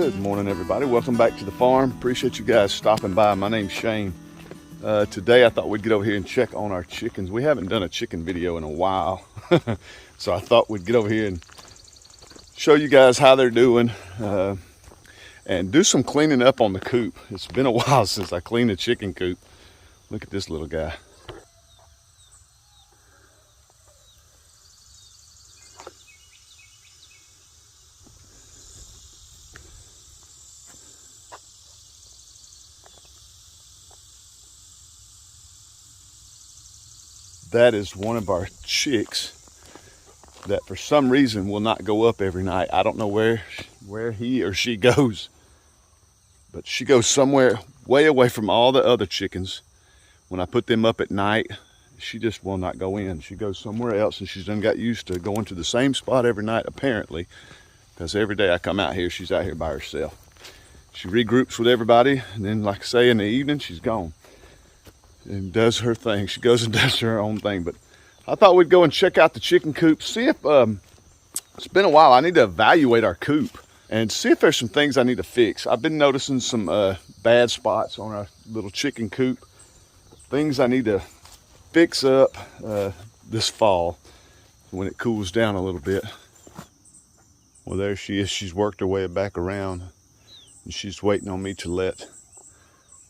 Good morning, everybody. Welcome back to the farm. Appreciate you guys stopping by. My name's Shane. Today I thought we'd get over here and check on our chickens. We haven't done a chicken video in a while. So I thought we'd get over here and show you guys how they're doing and do some cleaning up on the coop. It's been a while since I cleaned the chicken coop. Look at this little guy. That is one of our chicks that for some reason will not go up every night. I don't know where he or she goes, but she goes somewhere way away from all the other chickens. When I put them up at night, she just will not go in. She goes somewhere else, and she's done got used to going to the same spot every night, apparently, because every day I come out here, she's out here by herself. She regroups with everybody, and then, like I say, in the evening, she's gone and does her thing. She goes and does her own thing. But I thought we'd go and check out the chicken coop, see if it's been a while. I need to evaluate our coop and see if there's some things I need to fix. I've been noticing some bad spots on our little chicken coop, things I need to fix up this fall when it cools down a little bit. Well, there she is. She's worked her way back around, and she's waiting on me to let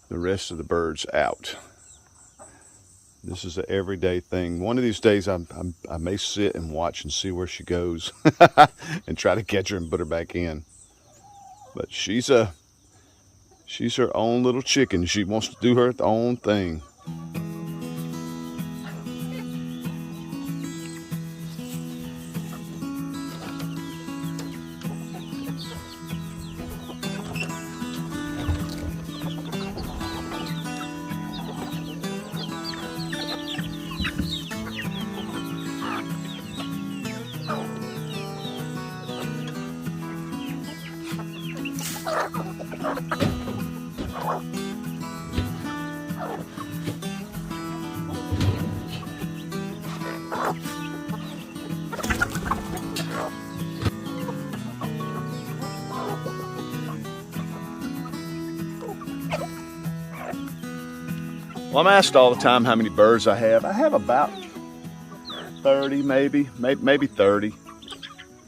the rest of the birds out. This is an everyday thing. One of these days I may sit and watch and see where she goes and try to catch her and put her back in. But she's her own little chicken. She wants to do her own thing. Well, I'm asked all the time how many birds I have. I have about 30, maybe 30,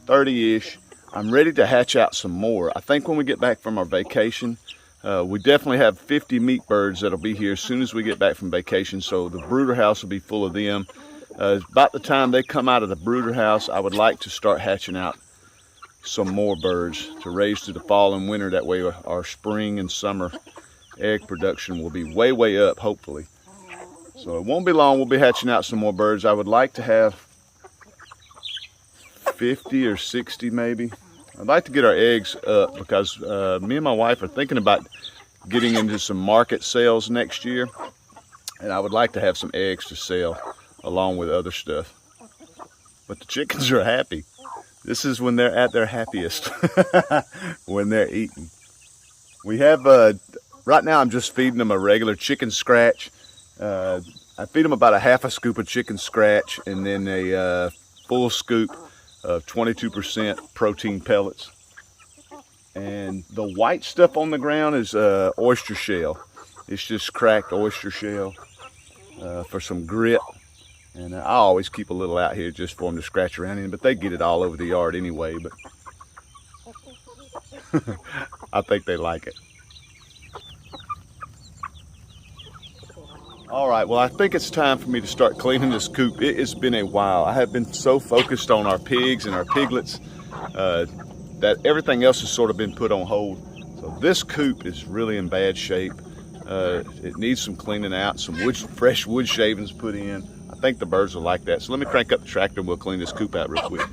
30-ish. I'm ready to hatch out some more. I think when we get back from our vacation, we definitely have 50 meat birds that'll be here as soon as we get back from vacation, so the brooder house will be full of them. About the time they come out of the brooder house, I would like to start hatching out some more birds to raise through the fall and winter. That way our spring and summer egg production will be way up, hopefully. So it won't be long, we'll be hatching out some more birds. I would like to have 50 or 60 maybe. I'd like to get our eggs up because me and my wife are thinking about getting into some market sales next year, and I would like to have some eggs to sell along with other stuff. But the chickens are happy. This is when they're at their happiest, when they're eating. We have right now I'm just feeding them a regular chicken scratch. I feed them about a half a scoop of chicken scratch and then a full scoop of 22% protein pellets. And the white stuff on the ground is oyster shell. It's just cracked oyster shell for some grit. And I always keep a little out here just for them to scratch around in, but they get it all over the yard anyway. But I think they like it. All right, well, I think it's time for me to start cleaning this coop. It has been a while. I have been so focused on our pigs and our piglets that everything else has sort of been put on hold. So this coop is really in bad shape. It needs some cleaning out, some fresh wood shavings put in. I think the birds will like that. So let me crank up the tractor and we'll clean this coop out real quick.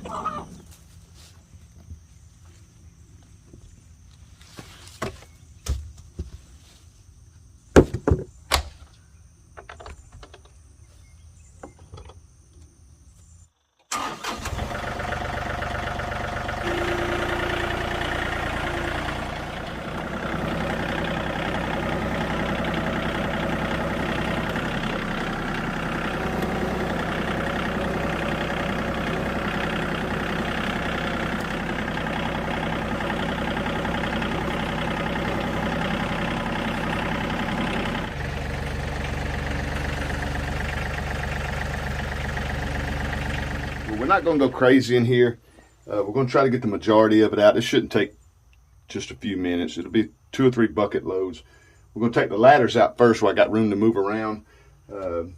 we're not going to go crazy in here. We're going to try to get the majority of it out. This shouldn't take just a few minutes. It'll be 2 or 3 bucket loads. We're going to take the ladders out first where I got room to move around. And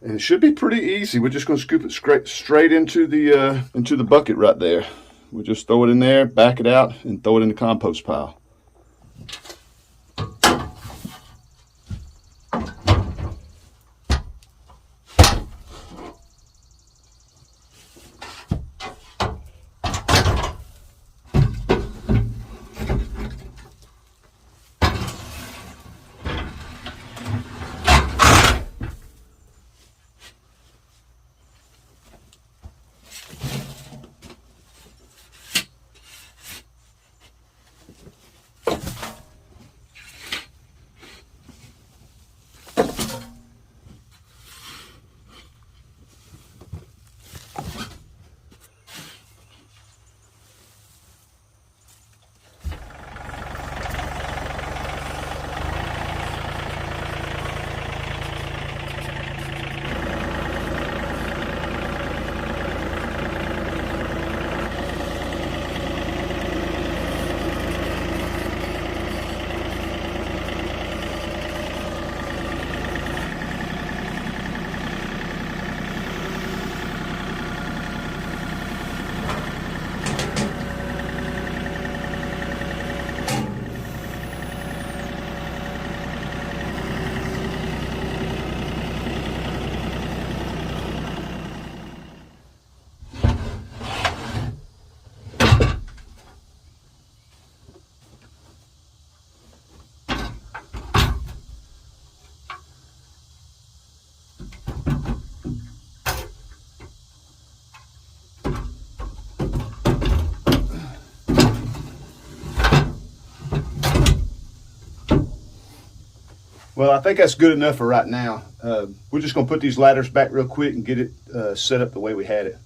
it should be pretty easy. We're just going to scoop it straight into the bucket right there. We'll just throw it in there, back it out, and throw it in the compost pile. Well, I think that's good enough for right now. We're just going to put these ladders back real quick and get it set up the way we had it.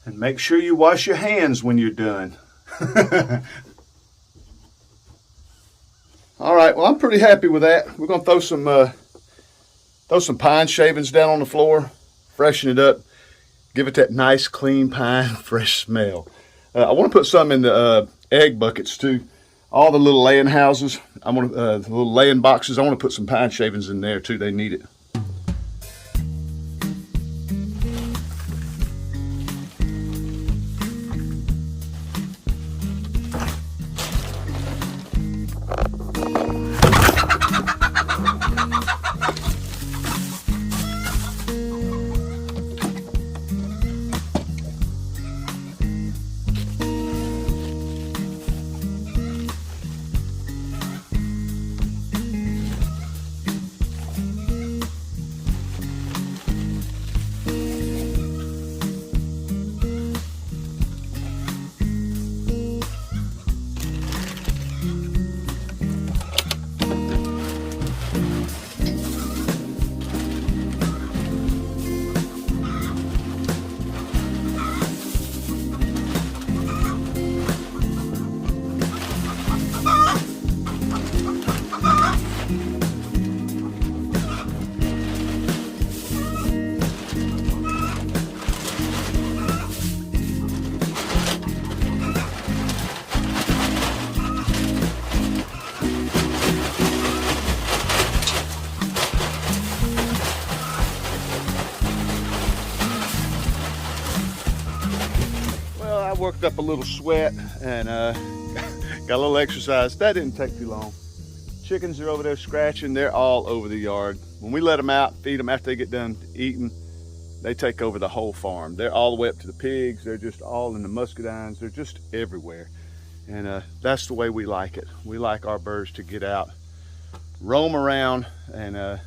And make sure you wash your hands when you're done. All right, well, I'm pretty happy with that. We're going to throw some pine shavings down on the floor, freshen it up, give it that nice, clean pine, fresh smell. I want to put some in the egg buckets too. All the little laying houses, the little laying boxes, I want to put some pine shavings in there too. They need it. Worked up a little sweat and got a little exercise. That didn't take too long. Chickens are over there scratching. They're all over the yard. When we let them out, feed them after they get done eating, they take over the whole farm. They're all the way up to the pigs. They're just all in the muscadines. They're just everywhere. And that's the way we like it. We like our birds to get out roam around, and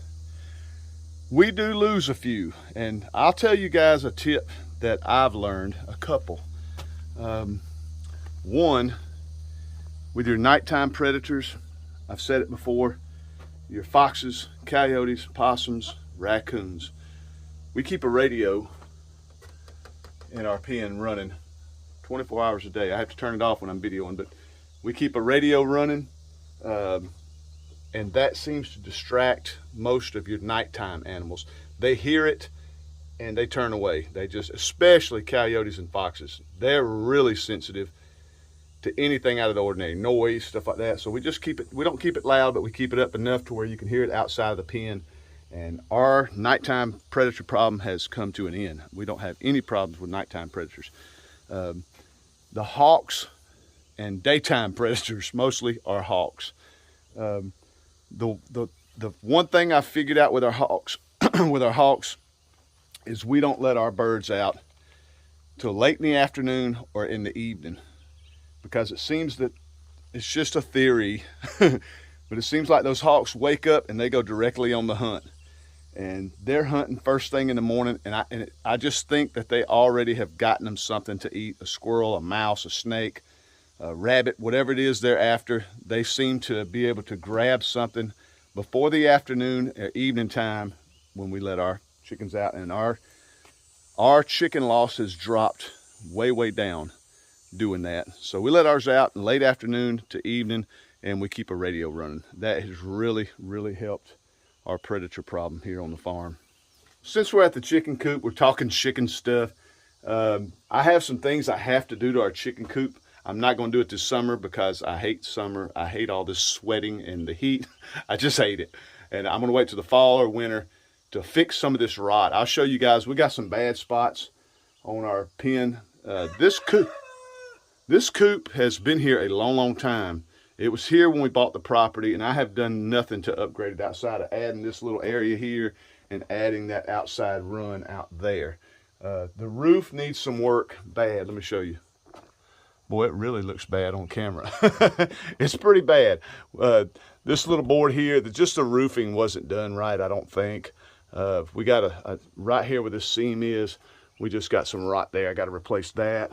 we do lose a few. And I'll tell you guys a tip that I've learned, a couple. One, with your nighttime predators, I've said it before, your foxes, coyotes, possums, raccoons. We keep a radio in our pen running 24 hours a day. I have to turn it off when I'm videoing, but we keep a radio running, and that seems to distract most of your nighttime animals. They hear it and they turn away. They just, especially coyotes and foxes, they're really sensitive to anything out of the ordinary, noise, stuff like that. So we just keep it, we don't keep it loud, but we keep it up enough to where you can hear it outside of the pen. And our nighttime predator problem has come to an end. We don't have any problems with nighttime predators. The hawks and daytime predators mostly are hawks. The one thing I figured out with our hawks, is we don't let our birds out till late in the afternoon or in the evening, because it seems that it's just a theory, but it seems like those hawks wake up and they go directly on the hunt, and they're hunting first thing in the morning. And I just think that they already have gotten them something to eat: a squirrel, a mouse, a snake, a rabbit, whatever it is they're after. They seem to be able to grab something before the afternoon or evening time when we let our chickens out. And our chicken loss has dropped way down doing that. So we let ours out in late afternoon to evening, and we keep a radio running. That has really helped our predator problem here on the farm. Since we're at the chicken coop, we're talking chicken stuff. I have some things I have to do to our chicken coop. I'm not going to do it this summer because I hate summer. I hate all this sweating and the heat. I just hate it. And I'm going to wait till the fall or winter to fix some of this rot. I'll show you guys. We got some bad spots on our pen. This coop has been here a long time. It was here when we bought the property, and I have done nothing to upgrade it outside of adding this little area here and adding that outside run out there. The roof needs some work bad. Let me show you. Boy, it really looks bad on camera. It's pretty bad. This little board here, just the roofing wasn't done right, I don't think. We got right here where this seam is, we just got some rot there. I got to replace that.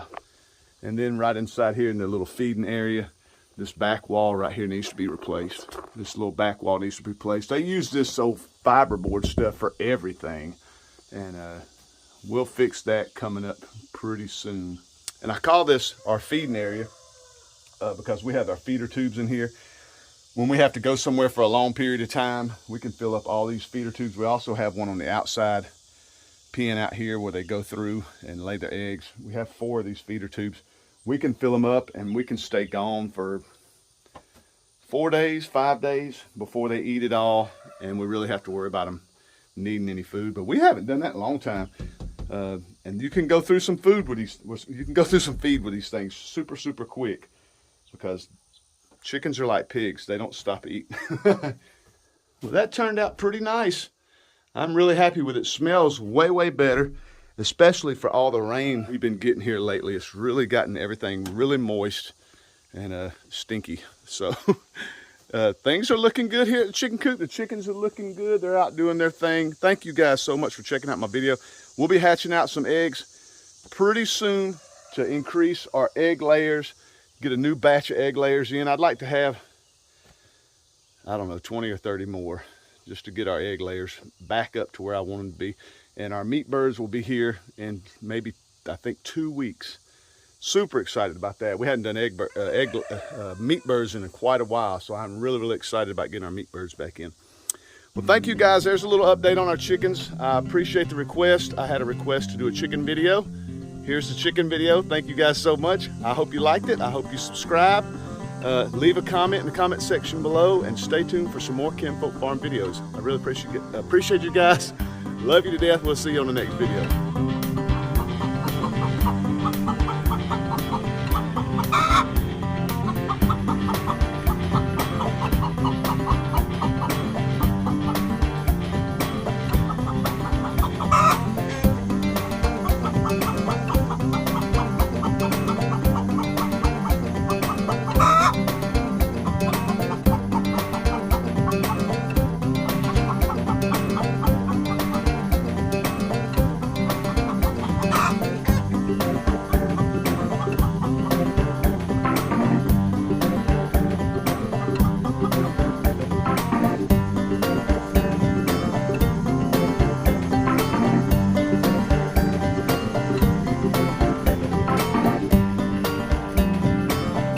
And then right inside here in the little feeding area, this back wall right here needs to be replaced. This little back wall needs to be replaced. They use this old fiberboard stuff for everything, and we'll fix that coming up pretty soon. And I call this our feeding area because we have our feeder tubes in here. When we have to go somewhere for a long period of time, we can fill up all these feeder tubes. We also have one on the outside pen out here where they go through and lay their eggs. We have 4 of these feeder tubes. We can fill them up and we can stay gone for 4 days, 5 days before they eat it all, and we really have to worry about them needing any food. But we haven't done that in a long time. And you can go through some food with these. You can go through some feed with these things super quick, because chickens are like pigs. They don't stop eating. Well, that turned out pretty nice. I'm really happy with it. It smells way better, especially for all the rain we've been getting here lately. It's really gotten everything really moist and stinky. So things are looking good here at the chicken coop. The chickens are looking good. They're out doing their thing. Thank you guys so much for checking out my video. We'll be hatching out some eggs pretty soon to increase our egg layers, get a new batch of egg layers in. I'd like to have, I don't know, 20 or 30 more, just to get our egg layers back up to where I want them to be. And our meat birds will be here in maybe, I think, 2 weeks. Super excited about that. We hadn't done meat birds in quite a while, so I'm really excited about getting our meat birds back in. Well, thank you guys. There's a little update on our chickens. I appreciate the request. I had a request to do a chicken video. Here's the chicken video. Thank you guys so much. I hope you liked it. I hope you subscribe. Leave a comment in the comment section below, and stay tuned for some more Kinfolk Farm videos. I really appreciate you guys. Love you to death. We'll see you on the next video.